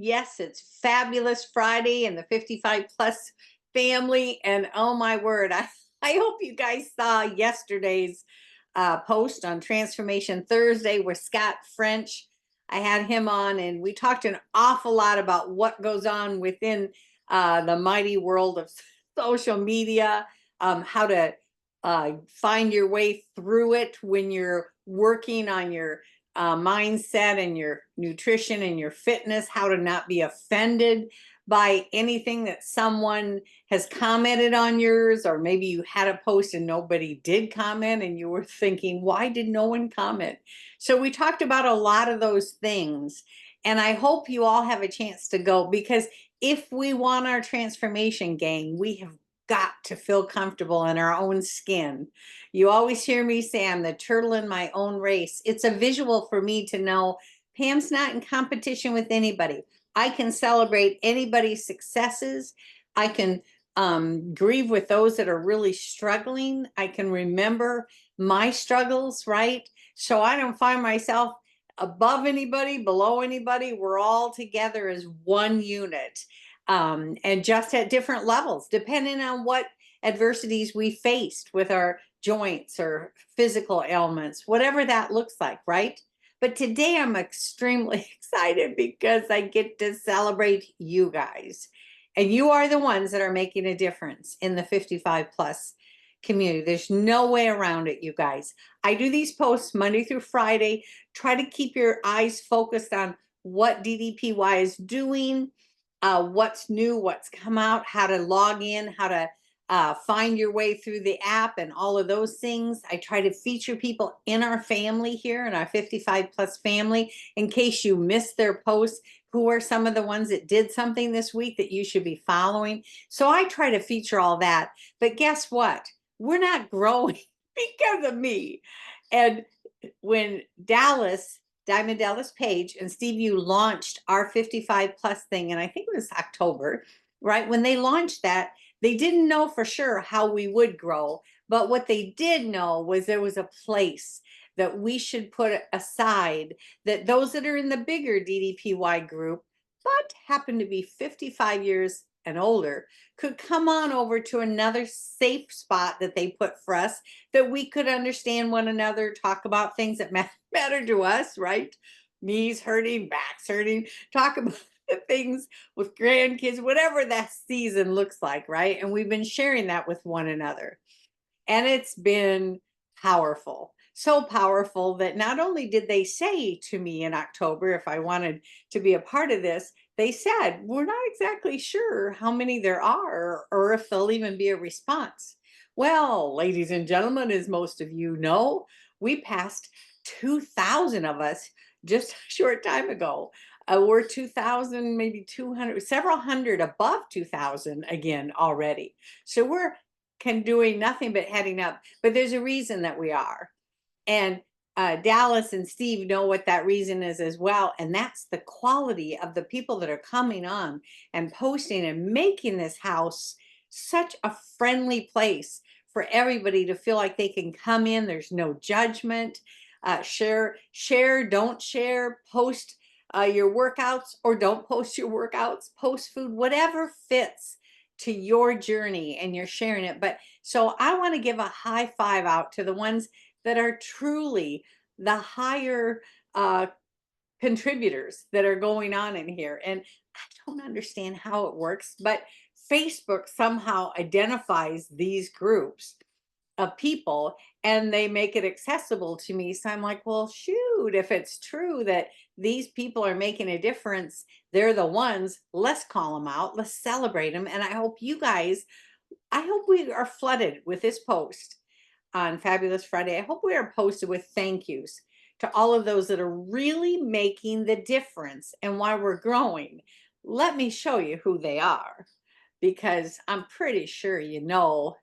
Yes, it's Fabulous Friday and the 55 plus family. And oh my word, I hope you guys saw yesterday's post on Transformation Thursday with Scott French. I had him on and we talked an awful lot about what goes on within the mighty world of social media, how to find your way through it when you're working on your mindset and your nutrition and your fitness, how to not be offended by anything that someone has commented on yours, or maybe you had a post and nobody did comment and you were thinking, why did no one comment? So we talked about a lot of those things. And I hope you all have a chance to go, because if we want our transformation, gang, we have got to feel comfortable in our own skin. You always hear me say I'm the turtle in my own race. It's a visual for me to know Pam's not in competition with anybody. I can celebrate anybody's successes. I can grieve with those that are really struggling. I can remember my struggles, right? So I don't find myself above anybody, below anybody. We're all together as one unit, and just at different levels, depending on what adversities we faced with our joints or physical ailments, whatever that looks like, right? But today I'm extremely excited because I get to celebrate you guys. And you are the ones that are making a difference in the 55 plus community. There's no way around it, you guys. I do these posts Monday through Friday. Try to keep your eyes focused on what DDPY is doing, what's new, what's come out, how to log in, how to find your way through the app and all of those things. I try to feature people in our family here, in our 55 plus family, in case you missed their posts. Who are some of the ones that did something this week that you should be following? So I try to feature all that. But guess what? We're not growing because of me. And when Diamond Dallas Page and Steve, you launched our 55 plus thing, and I think it was October, right? When they launched that, they didn't know for sure how we would grow, but what they did know was there was a place that we should put aside, that those that are in the bigger DDPY group, but happen to be 55 years and older, could come on over to another safe spot that they put for us, that we could understand one another, talk about things that matter to us, right? Knees hurting, backs hurting, talk about the things with grandkids, whatever that season looks like, right? And we've been sharing that with one another. And it's been powerful. So powerful that not only did they say to me in October if I wanted to be a part of this, they said, we're not exactly sure how many there are or if there'll even be a response. Well, ladies and gentlemen, as most of you know, we passed 2,000 of us just a short time ago. We're 2,000, maybe 200, several hundred above 2,000 again already. So we're doing nothing but heading up. But there's a reason that we are. And Dallas and Steve know what that reason is as well. And that's the quality of the people that are coming on and posting and making this house such a friendly place for everybody to feel like they can come in. There's no judgment. Share, don't share, post your workouts or don't post your workouts, post food, whatever fits to your journey, and you're sharing it. But so I want to give a high five out to the ones that are truly the higher contributors that are going on in here. And I don't understand how it works, but Facebook somehow identifies these groups of people and they make it accessible to me. So I'm like, well, shoot, if it's true that these people are making a difference, they're the ones, let's call them out, let's celebrate them. And I hope you guys, I hope we are flooded with this post on Fabulous Friday. I hope we are posted with thank yous to all of those that are really making the difference and why we're growing. Let me show you who they are, because I'm pretty sure you know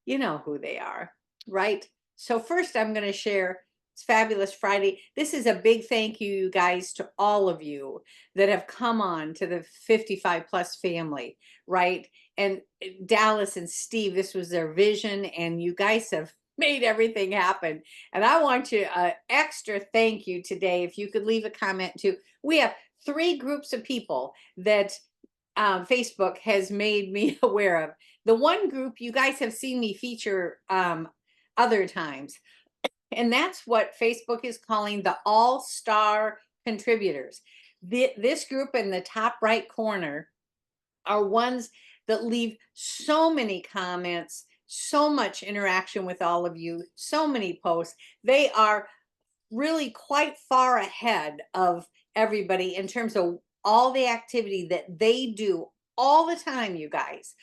who they are, right? So first I'm going to share, it's Fabulous Friday. This is a big thank you guys to all of you that have come on to the 55 plus family, right? And Dallas and Steve, this was their vision and you guys have made everything happen. And I want you extra thank you today. If you could leave a comment too. We have three groups of people that Facebook has made me aware of. The one group you guys have seen me feature other times, and that's what Facebook is calling the all-star contributors. This group in the top right corner are ones that leave so many comments, so much interaction with all of you, so many posts. They are really quite far ahead of everybody in terms of all the activity that they do all the time, you guys,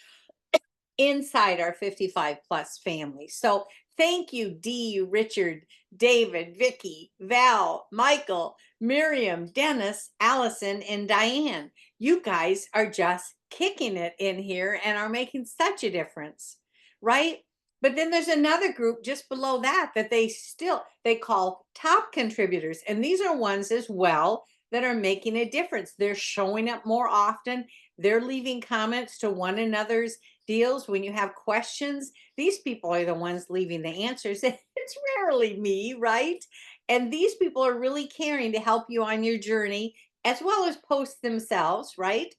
inside our 55 plus family. So thank you, Dee, Richard, David, Vicky, Val, Michael, Miriam, Dennis, Allison, and Diane. You guys are just kicking it in here and are making such a difference, right? But then there's another group just below that they call top contributors. And these are ones as well that are making a difference. They're showing up more often. They're leaving comments to one another's deals. When you have questions, these people are the ones leaving the answers. It's rarely me, right? And these people are really caring to help you on your journey as well as post themselves, right?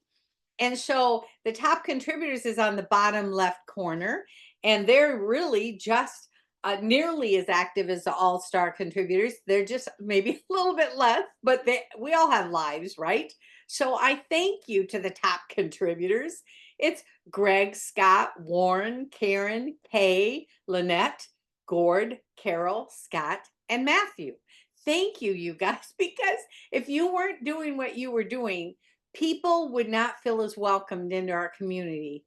And so the top contributors is on the bottom left corner, and they're really just nearly as active as the all-star contributors. They're just maybe a little bit less, but we all have lives, right? So I thank you to the top contributors. It's Greg, Scott, Warren, Karen, Kay, Lynette, Gord, Carol, Scott, and Matthew. Thank you, you guys, because if you weren't doing what you were doing, people would not feel as welcomed into our community.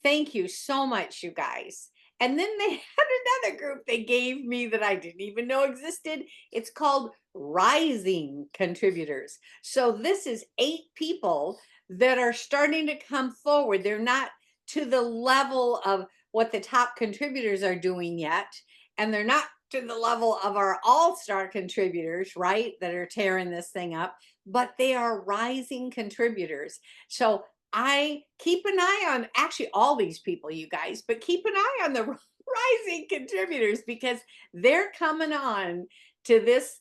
Thank you so much, you guys. And then they had another group they gave me that I didn't even know existed. It's called Rising Contributors. So this is 8 people that are starting to come forward. They're not to the level of what the top contributors are doing yet, and they're not to the level of our all-star contributors, right, that are tearing this thing up, but they are rising contributors. So I keep an eye on actually all these people, you guys, but keep an eye on the rising contributors because they're coming on to this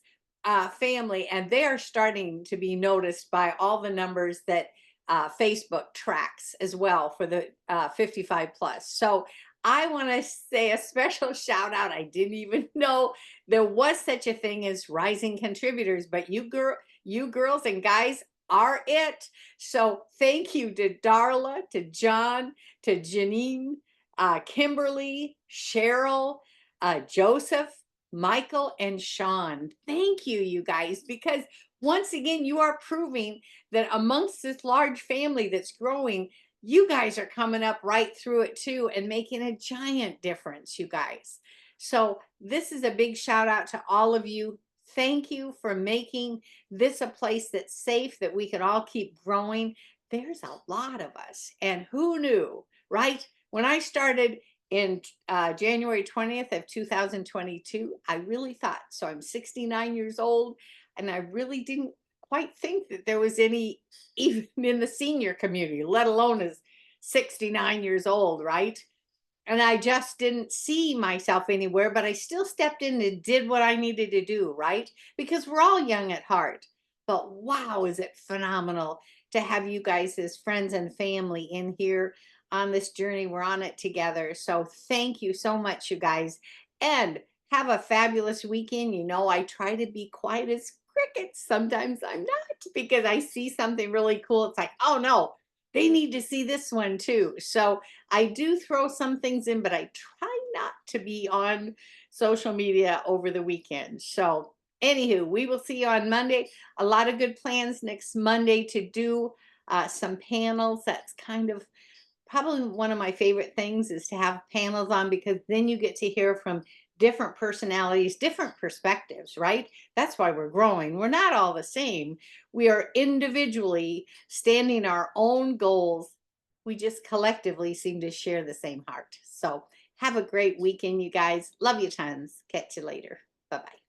family and they are starting to be noticed by all the numbers that Facebook tracks as well for the 55 plus. So I want to say a special shout out. I didn't even know there was such a thing as rising contributors, but you girls and guys are it. So thank you to Darla, to John, to Janine, Kimberly, Cheryl, Joseph, Michael, and Sean. Thank you, you guys, because once again, you are proving that amongst this large family that's growing, you guys are coming up right through it too and making a giant difference, you guys. So this is a big shout out to all of you. Thank you for making this a place that's safe, that we can all keep growing. There's a lot of us, and who knew, right? When I started in January 20th of 2022, I really thought, so I'm 69 years old, and I really didn't quite think that there was any even in the senior community, let alone as 69 years old, right? And I just didn't see myself anywhere, but I still stepped in and did what I needed to do, right? Because we're all young at heart. But wow, is it phenomenal to have you guys as friends and family in here on this journey. We're on it together. So thank you so much, you guys. And have a fabulous weekend. You know, I try to be quiet as crickets. Sometimes I'm not because I see something really cool. It's like, oh no, they need to see this one too. So I do throw some things in, but I try not to be on social media over the weekend. So anywho, we will see you on Monday. A lot of good plans next Monday to do some panels. That's kind of probably one of my favorite things is to have panels on because then you get to hear from different personalities, different perspectives, right? That's why we're growing. We're not all the same. We are individually standing our own goals. We just collectively seem to share the same heart. So have a great weekend, you guys. Love you tons. Catch you later. Bye-bye.